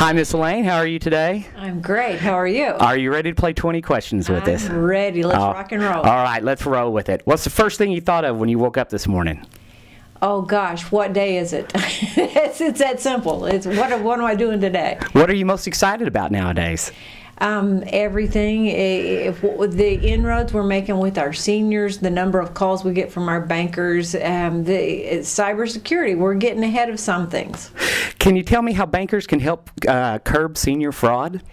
Hi, Miss Elaine. How are you today? I'm great. How are you? Are you ready to play 20 questions with us? I'm ready. Let's rock and roll. All right, let's roll with it. What's the first thing you thought of when you woke up this morning? Oh gosh, what day is it? it's that simple. It's what am I doing today? What are you most excited about nowadays? Everything. The inroads we're making with our seniors, the number of calls we get from our bankers, the cybersecurity. We're getting ahead of some things. Can you tell me how bankers can help curb senior fraud?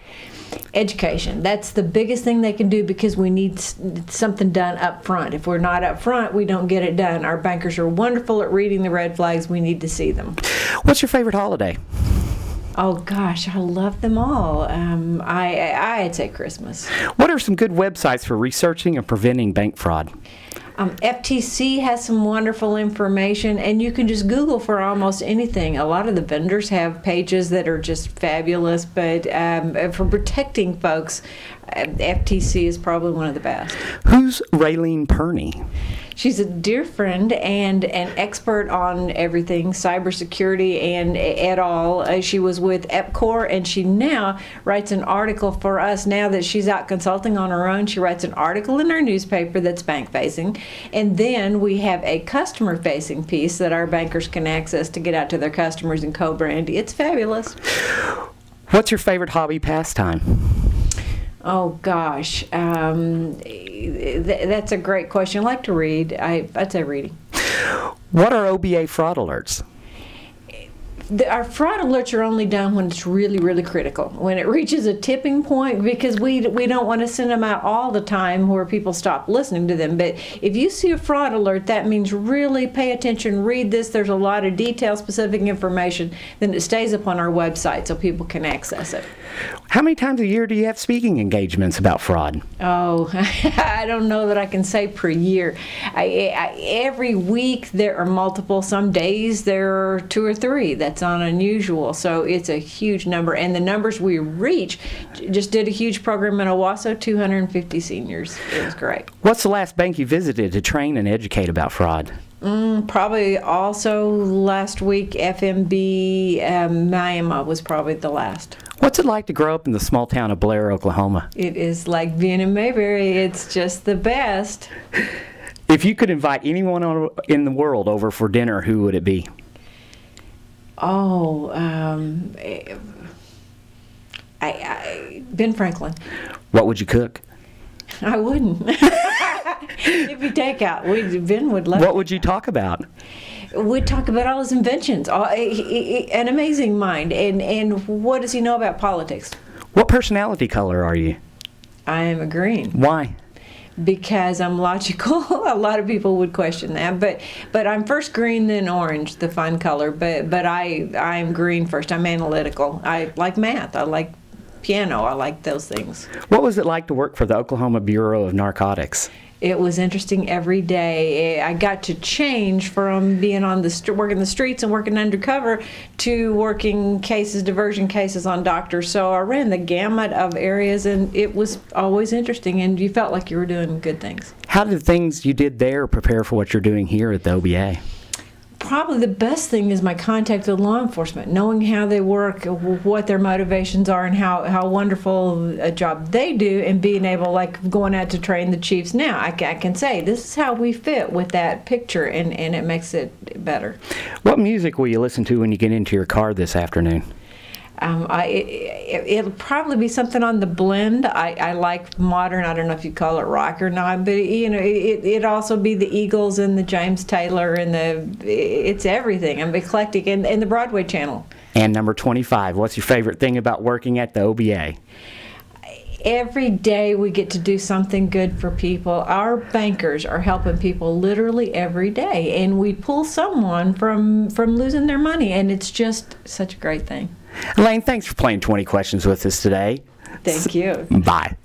Education. That's the biggest thing they can do, because we need something done up front. If we're not up front, we don't get it done. Our bankers are wonderful at reading the red flags. We need to see them. What's your favorite holiday? Oh gosh, I love them all. I'd say Christmas. What are some good websites for researching and preventing bank fraud? FTC has some wonderful information, and you can just Google for almost anything. A lot of the vendors have pages that are just fabulous, but for protecting folks, FTC is probably one of the best. Who's Raylene Perney? She's a dear friend and an expert on everything cybersecurity and et al. She was with EPCOR, and she now writes an article for us. Now that she's out consulting on her own, she writes an article in our newspaper that's bank-facing, and then we have a customer-facing piece that our bankers can access to get out to their customers and co-brand. It's fabulous. What's your favorite hobby pastime? Oh gosh, that's a great question. I like to read. I'd say reading. What are OBA fraud alerts? Our fraud alerts are only done when it's really, really critical, when it reaches a tipping point, because we don't want to send them out all the time where people stop listening to them. But if you see a fraud alert, that means really pay attention, read this. There's a lot of detailed, specific information. Then it stays up on our website so people can access it. How many times a year do you have speaking engagements about fraud? Oh, I don't know that I can say per year. Every week there are multiple. Some days there are 2 or 3. That's not unusual. So it's a huge number. And the numbers we reach, just did a huge program in Owasso, 250 seniors. It was great. What's the last bank you visited to train and educate about fraud? Probably also last week, FMB Miami was probably the last. What's it like to grow up in the small town of Blair, Oklahoma? It is like being in Mayberry. It's just the best. If you could invite anyone in the world over for dinner, who would it be? Oh, Ben Franklin. What would you cook? I wouldn't. If you take out, Ben would love. What would you talk about? We'd talk about all his inventions, an amazing mind, and what does he know about politics? What personality color are you? I am a green. Why? Because I'm logical. A lot of people would question that, but I'm first green, then orange, the fun color. But I'm green first. I'm analytical. I like math. I like piano. I like those things. What was it like to work for the Oklahoma Bureau of Narcotics? It was interesting every day. I got to change from being on working the streets and working undercover to working cases, diversion cases on doctors. So I ran the gamut of areas, and it was always interesting, and you felt like you were doing good things. How did the things you did there prepare for what you're doing here at the OBA? Probably the best thing is my contact with law enforcement, knowing how they work, what their motivations are, and how wonderful a job they do, and being able, like going out to train the chiefs now, I can say this is how we fit with that picture, and it makes it better. What music will you listen to when you get into your car this afternoon? It'll probably be something on the blend. I like modern. I don't know if you call it rock or not, but it'd also be the Eagles and the James Taylor and it's everything. I'm eclectic, and the Broadway channel. And number 25, what's your favorite thing about working at the OBA? Every day we get to do something good for people. Our bankers are helping people literally every day, and we pull someone from losing their money, and it's just such a great thing. Elaine, thanks for playing 20 questions with us today. Thank you. Bye.